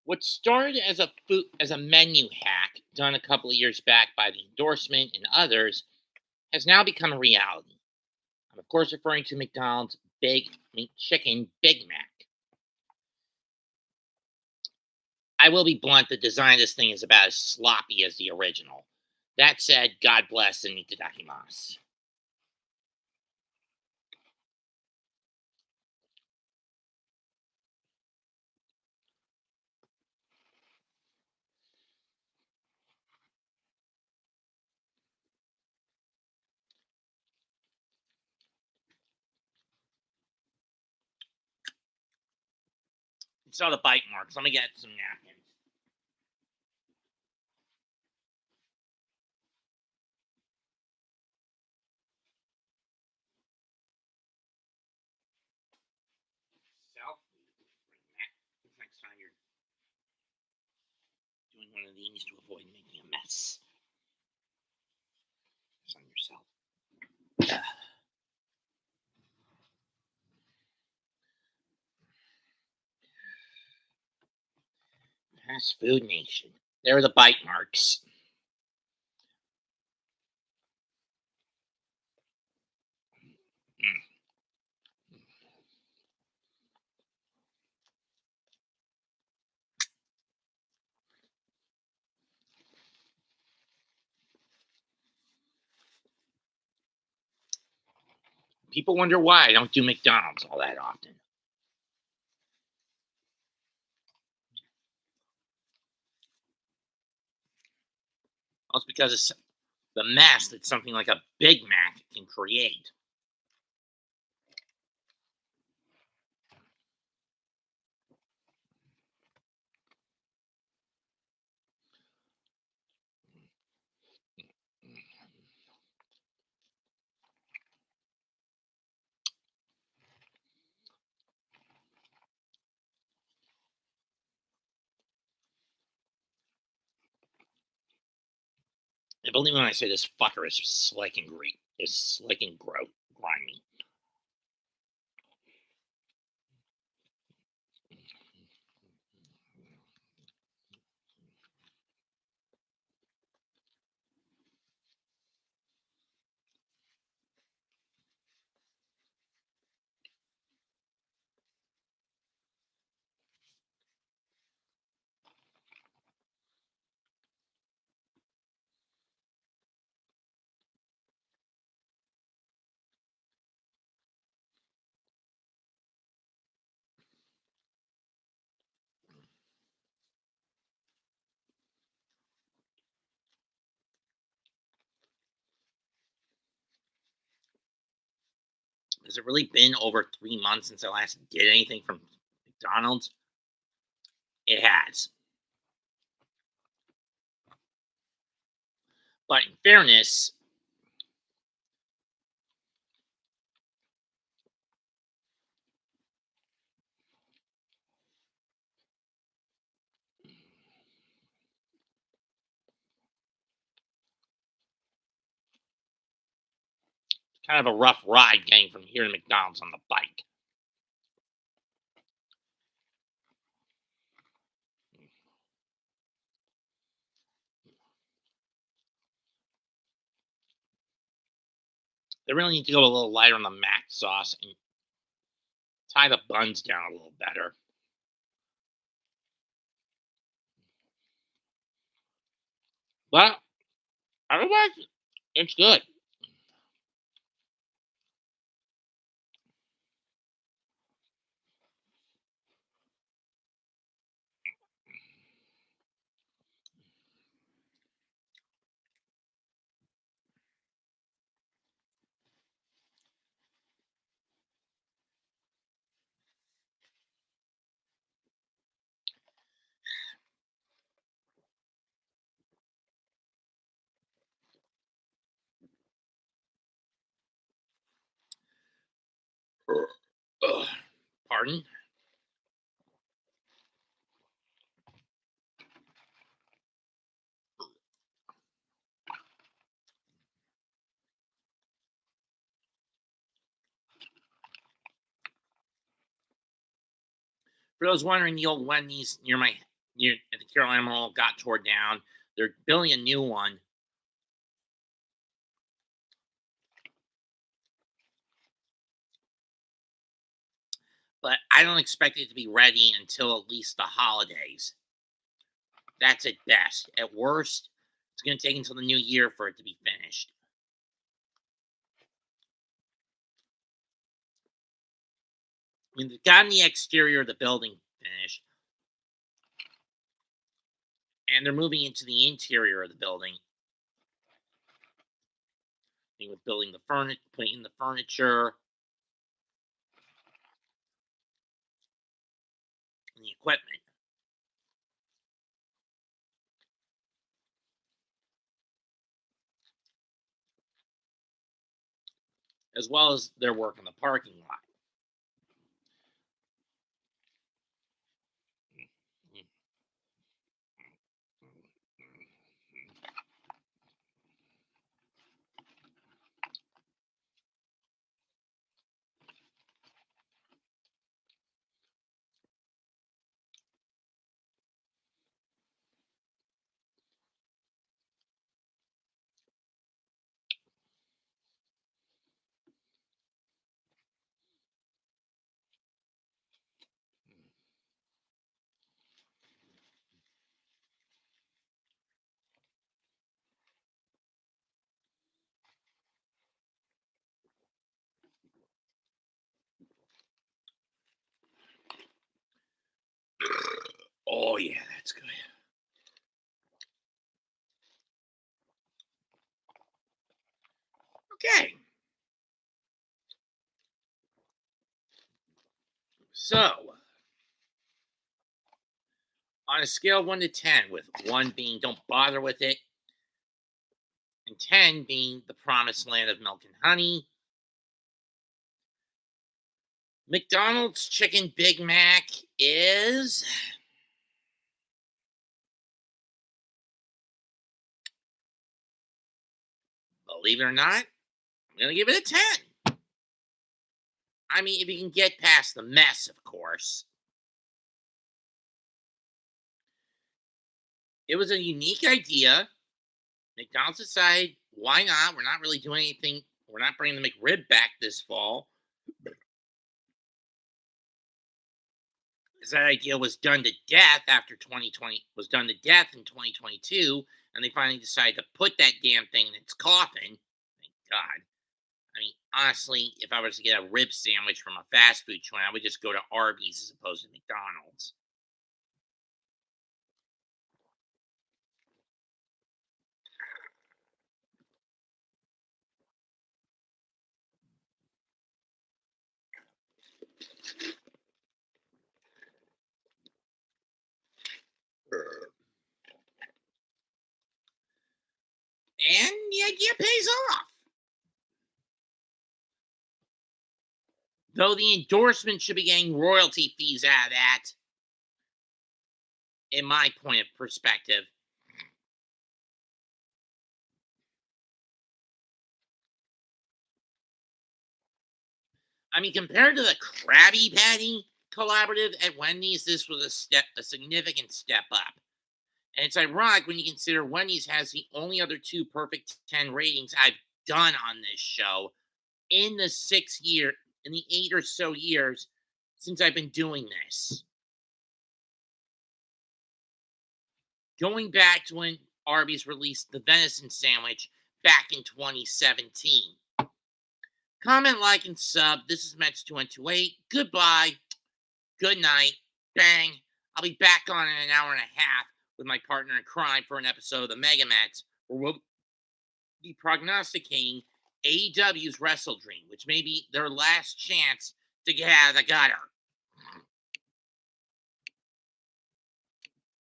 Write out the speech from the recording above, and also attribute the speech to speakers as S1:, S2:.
S1: What started as a menu hack done a couple of years back by the endorsement and others has now become a reality. I'm of course referring to McDonald's Big Meat Chicken Big Mac. I will be blunt, the design of this thing is about as sloppy as the original. That said, God bless and itadakimasu. Saw the bite marks. Let me get some napkins. Self. Next time you're doing one of these to avoid making a mess. It's on yourself. Fast Food Nation. There are the bite marks. Mm. People wonder why I don't do McDonald's all that often. Well, it's because it's the mess that something like a Big Mac can create. And believe me when I say this fucker is slick and grimy. Has it really been over 3 months since I last did anything from McDonald's? It has. But in fairness, kind of a rough ride getting from here to McDonald's on the bike. They really need to go a little lighter on the mac sauce and tie the buns down a little better. But otherwise, it's good. Ugh. Pardon? For those wondering, the old Wendy's near my the Carolina Mall got torn down. They're building a new one, but I don't expect it to be ready until at least the holidays. That's at best. At worst, it's going to take until the new year for it to be finished. I mean, they've gotten the exterior of the building finished, and they're moving into the interior of the building. With building the furniture, putting in the furniture, and the equipment, as well as their work in the parking lot. Oh yeah, that's good. Okay, so on a scale of 1 to 10, with 1 being don't bother with it, and 10 being the promised land of milk and honey, McDonald's Chicken Big Mac is, believe it or not, I'm going to give it a 10. I mean, if you can get past the mess, of course. It was a unique idea. McDonald's decided, why not? We're not really doing anything. We're not bringing the McRib back this fall. Because that idea was done to death after 2020, was done to death in 2022, and they finally decided to put that damn thing in its coffin. Thank God. I mean, honestly, if I was to get a rib sandwich from a fast food joint, I would just go to Arby's as opposed to McDonald's. And the idea pays off. Though the endorsement should be getting royalty fees out of that, in my point of perspective. I mean, compared to the Krabby Patty collaborative at Wendy's, this was a significant step up. And it's ironic when you consider Wendy's has the only other two perfect 10 ratings I've done on this show in the in the 8 or so years since I've been doing this. Going back to when Arby's released the venison sandwich back in 2017. Comment, like, and sub. This is Mets2128. Goodbye. Good night. Bang. I'll be back on in an hour and a half with my partner in crime for an episode of the Mega Mets, where we'll be prognosticating AEW's Wrestle Dream, which may be their last chance to get out of the gutter.